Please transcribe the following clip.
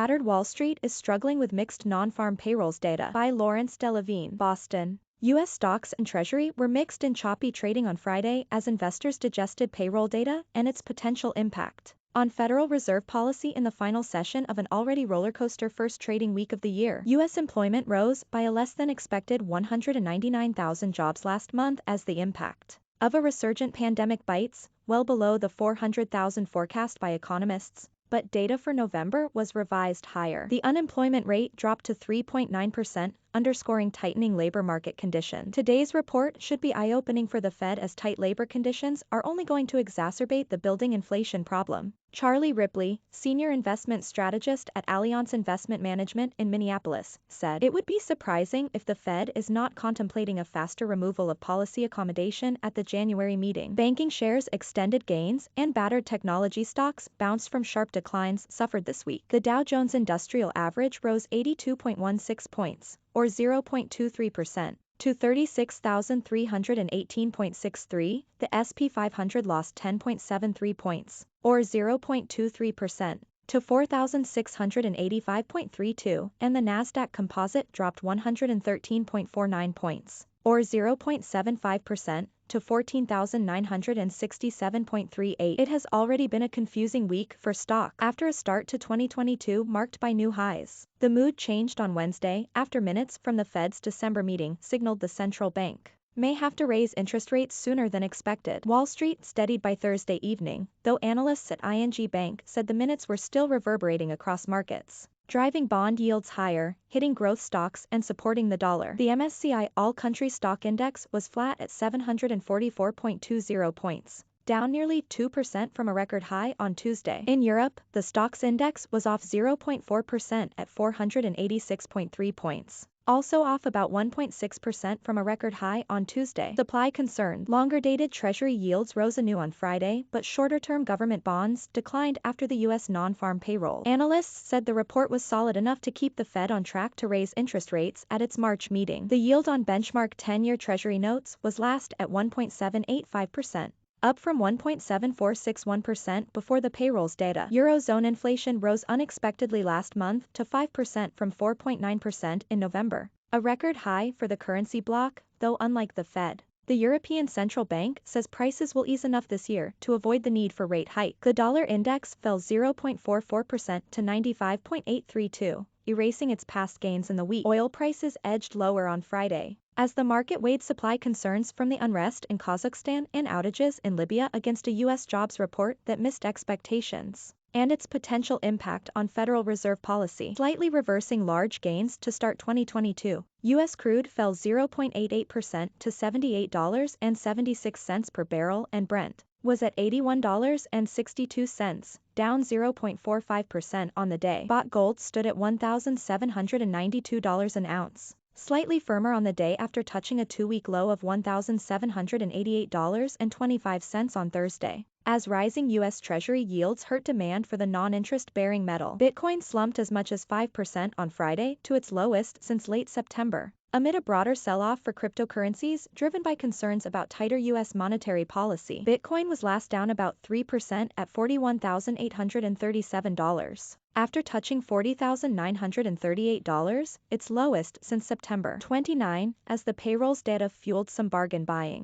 Battered Wall Street is struggling with mixed non-farm payrolls data. By Lawrence Delevingne BOSTON. U.S. stocks and Treasury were mixed in choppy trading on Friday as investors digested payroll data and its potential impact on Federal Reserve policy in the final session of an already rollercoaster first trading week of the year. U.S. employment rose by a less than expected 199,000 jobs last month as the impact of a resurgent pandemic bites, well below the 400,000 forecast by economists. But data for November was revised higher. The unemployment rate dropped to 3.9%, underscoring tightening labor market conditions. Today's report should be eye-opening for the Fed as tight labor conditions are only going to exacerbate the building inflation problem. Charlie Ripley, senior investment strategist at Allianz Investment Management in Minneapolis, said, "It would be surprising if the Fed is not contemplating a faster removal of policy accommodation at the January meeting." Banking shares extended gains and battered technology stocks bounced from sharp declines suffered this week. The Dow Jones Industrial Average rose 82.16 points, or 0.23%. to 36,318.63, the S&P 500 lost 10.73 points, or 0.23%, to 4,685.32, and the Nasdaq Composite dropped 113.49 points, or 0.75%, to 14,967.38. It has already been a confusing week for STOXX after a start to 2022 marked by new highs. The mood changed on Wednesday after minutes from the Fed's December meeting signaled the central bank may have to raise interest rates sooner than expected. Wall Street steadied by Thursday evening, though analysts at ING Bank said the minutes were still reverberating across markets, driving bond yields higher, hitting growth stocks and supporting the dollar. The MSCI All-Country Stock Index was flat at 744.20 points, down nearly 2% from a record high on Tuesday. In Europe, the STOXX index was off 0.4% at 486.3 points, also off about 1.6% from a record high on Tuesday. Supply concerned. Longer-dated Treasury yields rose anew on Friday, but shorter-term government bonds declined after the U.S. non-farm payroll. Analysts said the report was solid enough to keep the Fed on track to raise interest rates at its March meeting. The yield on benchmark 10-year Treasury notes was last at 1.785%. Up from 1.7461% before the payrolls data. Eurozone inflation rose unexpectedly last month to 5% from 4.9% in November, a record high for the currency bloc, though unlike the Fed. The European Central Bank says prices will ease enough this year to avoid the need for rate hike. The dollar index fell 0.44% to 95.832, erasing its past gains in the week. Oil prices edged lower on Friday, as the market weighed supply concerns from the unrest in Kazakhstan and outages in Libya against a U.S. jobs report that missed expectations, and its potential impact on Federal Reserve policy. Slightly reversing large gains to start 2022, U.S. crude fell 0.88% to $78.76 per barrel and Brent was at $81.62, down 0.45% on the day. Spot gold stood at $1,792 an ounce, slightly firmer on the day after touching a two-week low of $1,788.25 on Thursday, as rising U.S. Treasury yields hurt demand for the non-interest-bearing metal. Bitcoin slumped as much as 5% on Friday to its lowest since late September, amid a broader sell-off for cryptocurrencies driven by concerns about tighter U.S. monetary policy. Bitcoin was last down about 3% at $41,837. After touching $40,938, its lowest since September 29, as the payrolls data fueled some bargain buying.